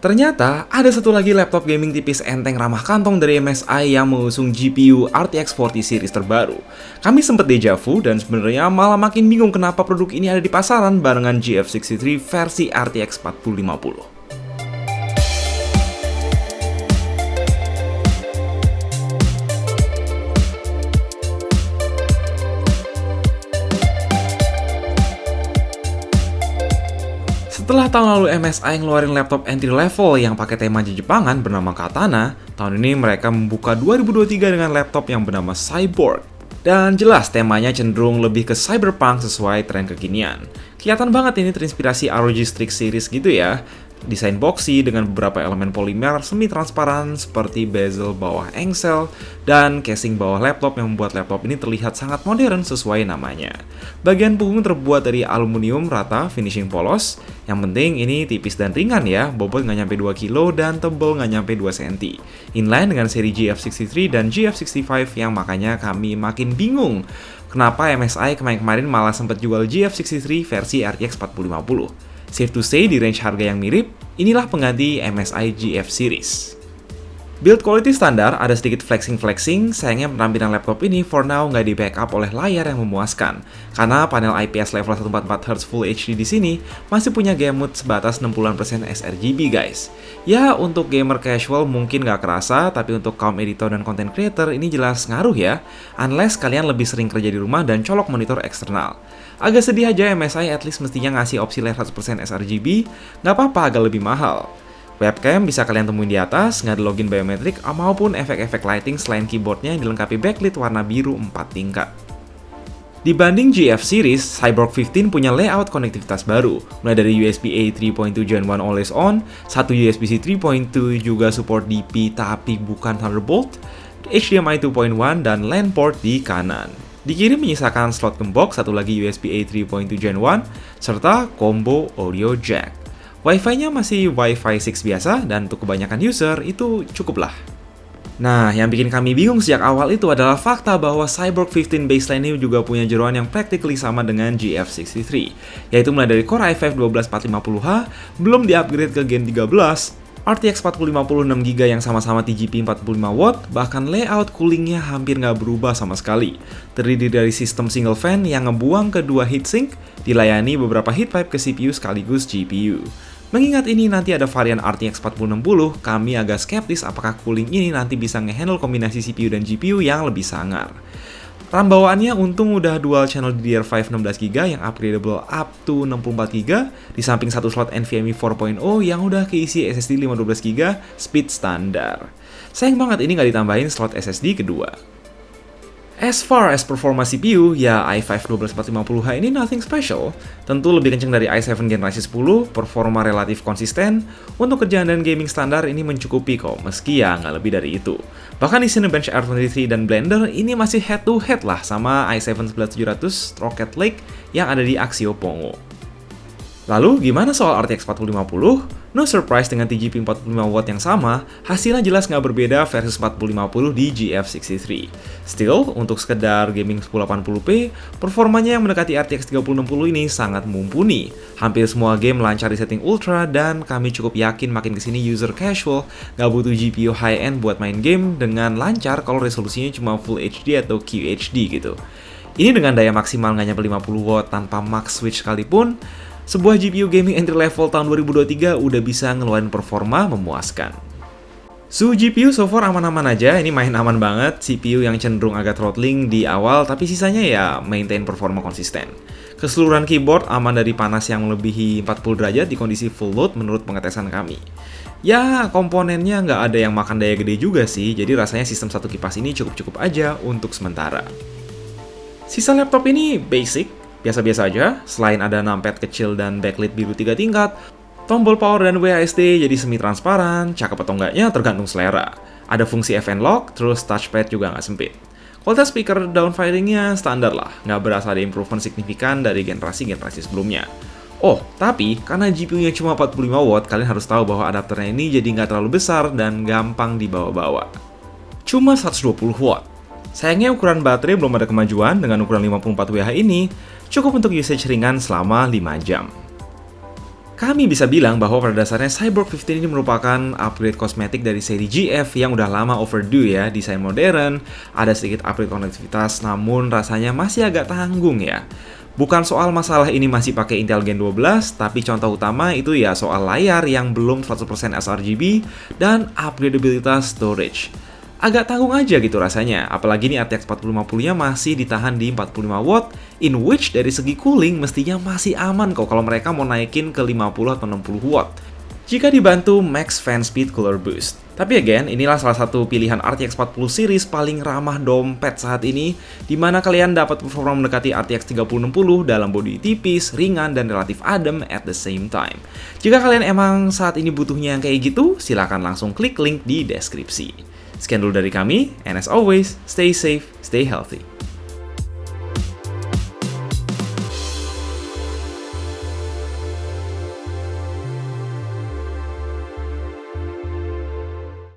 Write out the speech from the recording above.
Ternyata ada satu lagi laptop gaming tipis enteng ramah kantong dari MSI yang mengusung GPU RTX 40 series terbaru. Kami sempet deja vu dan sebenarnya malah makin bingung kenapa produk ini ada di pasaran barengan GeForce 63 versi RTX 4050. Setelah tahun lalu MSI ngeluarin laptop entry level yang pakai tema Jepangan bernama Katana, tahun ini mereka membuka 2023 dengan laptop yang bernama Cyborg. Dan jelas temanya cenderung lebih ke cyberpunk sesuai tren kekinian. Kelihatan banget ini terinspirasi ROG Strix series gitu ya. Desain boxy dengan beberapa elemen polimer semi-transparan seperti bezel bawah engsel dan casing bawah laptop yang membuat laptop ini terlihat sangat modern sesuai namanya. Bagian punggung terbuat dari aluminium rata finishing polos. Yang penting ini tipis dan ringan ya, bobot nggak nyampe 2 kg dan tebel nggak nyampe 2 cm. Inline dengan seri GeForce 63 dan GeForce 65 yang makanya kami makin bingung kenapa MSI kemarin malah sempat jual GeForce 63 versi RTX 4050. Safe to say di range harga yang mirip, inilah pengganti MSI GeForce series. Build quality standar, ada sedikit flexing, sayangnya penampilan laptop ini for now nggak di backup oleh layar yang memuaskan. Karena panel IPS level 144Hz Full HD di sini masih punya game mode sebatas 60% sRGB guys. Ya, untuk gamer casual mungkin nggak kerasa, tapi untuk kaum editor dan content creator ini jelas ngaruh ya, unless kalian lebih sering kerja di rumah dan colok monitor eksternal. Agak sedih aja MSI at least mestinya ngasih opsi layar 100% sRGB, nggak apa-apa agak lebih mahal. Webcam bisa kalian temuin di atas, nggak ada login biometrik, maupun efek-efek lighting selain keyboardnya yang dilengkapi backlit warna biru 4 tingkat. Dibanding GeForce series, Cyborg 15 punya layout konektivitas baru, mulai dari USB-A 3.2 Gen 1 always on, satu USB-C 3.2 juga support DP tapi bukan Thunderbolt, HDMI 2.1 dan LAN port di kanan. Di kiri menyisakan slot gembok, satu lagi USB-A 3.2 Gen 1, serta combo audio jack. Wi-Fi-nya masih Wi-Fi 6 biasa, dan untuk kebanyakan user itu cukup lah. Nah, yang bikin kami bingung sejak awal itu adalah fakta bahwa Cyborg 15 baseline ini juga punya jeroan yang practically sama dengan GeForce 63, yaitu mulai dari Core i5 12450H, belum di-upgrade ke Gen 13, RTX 4050 6GB yang sama-sama TGP 45W, bahkan layout coolingnya hampir nggak berubah sama sekali. Terdiri dari sistem single fan yang ngebuang kedua heatsink, dilayani beberapa heat pipe ke CPU sekaligus GPU. Mengingat ini nanti ada varian RTX 4060, kami agak skeptis apakah cooling ini nanti bisa ngehandle kombinasi CPU dan GPU yang lebih sangar. RAM bawaannya untung udah dual channel DDR5 16GB yang upgradable up to 64GB, di samping satu slot NVMe 4.0 yang udah keisi SSD 512GB speed standar. Sayang banget ini nggak ditambahin slot SSD kedua. As far as performa CPU, ya i5 12450H ini nothing special. Tentu lebih kenceng dari i7 generasi 10, performa relatif konsisten. Untuk kerjaan dan gaming standar ini mencukupi kok, meski ya nggak lebih dari itu. Bahkan di Cinebench R23 dan Blender ini masih head to head lah sama i7 11700 Rocket Lake yang ada di Axio Pongo. Lalu gimana soal RTX 4050? No surprise dengan TGP 45W yang sama, hasilnya jelas nggak berbeda versus 4050 di GeForce 63. Still, untuk sekedar gaming 1080p, performanya yang mendekati RTX 3060 ini sangat mumpuni. Hampir semua game lancar di setting ultra, dan kami cukup yakin makin kesini user casual nggak butuh GPU high-end buat main game dengan lancar kalau resolusinya cuma Full HD atau QHD gitu. Ini dengan daya maksimal nggak nyampe 50W tanpa max switch sekalipun, sebuah GPU gaming entry level tahun 2023 udah bisa ngeluarin performa memuaskan. GPU so far aman-aman aja, ini main aman banget. CPU yang cenderung agak throttling di awal, tapi sisanya ya maintain performa konsisten. Keseluruhan keyboard aman dari panas yang melebihi 40 derajat di kondisi full load menurut pengetesan kami. Ya, komponennya nggak ada yang makan daya gede juga sih, jadi rasanya sistem satu kipas ini cukup-cukup aja untuk sementara. Sisa laptop ini basic, biasa-biasa aja, selain ada numpad kecil dan backlit biru 3 tingkat, tombol power dan WASD jadi semi-transparan, cakep atau enggaknya tergantung selera. Ada fungsi FN lock, terus touchpad juga nggak sempit. Kualitas speaker downfiring-nya standar lah, nggak berasa ada improvement signifikan dari generasi-generasi sebelumnya. Oh, tapi karena GPU-nya cuma 45W, kalian harus tahu bahwa adapternya ini jadi nggak terlalu besar dan gampang dibawa-bawa. Cuma 120W. Sayangnya ukuran baterai belum ada kemajuan, dengan ukuran 54Wh ini cukup untuk usage ringan selama 5 jam. Kami bisa bilang bahwa pada dasarnya Cyborg 15 ini merupakan upgrade kosmetik dari seri GF yang udah lama overdue ya. Desain modern, ada sedikit upgrade konektivitas, namun rasanya masih agak tanggung ya. Bukan soal masalah ini masih pakai Intel Gen 12, tapi contoh utama itu ya soal layar yang belum 100% sRGB dan upgradabilitas storage. Agak tanggung aja gitu rasanya, apalagi nih RTX 4050-nya masih ditahan di 45 watt, in which dari segi cooling mestinya masih aman kok kalau mereka mau naikin ke 50 atau 60 watt. Jika dibantu Max Fan Speed Cooler Boost. Tapi again, inilah salah satu pilihan RTX 40 series paling ramah dompet saat ini, di mana kalian dapat performa mendekati RTX 3060 dalam bodi tipis, ringan, dan relatif adem at the same time. Jika kalian emang saat ini butuhnya yang kayak gitu, silakan langsung klik link di deskripsi. Sekian dulu dari kami, and as always, stay safe, stay healthy.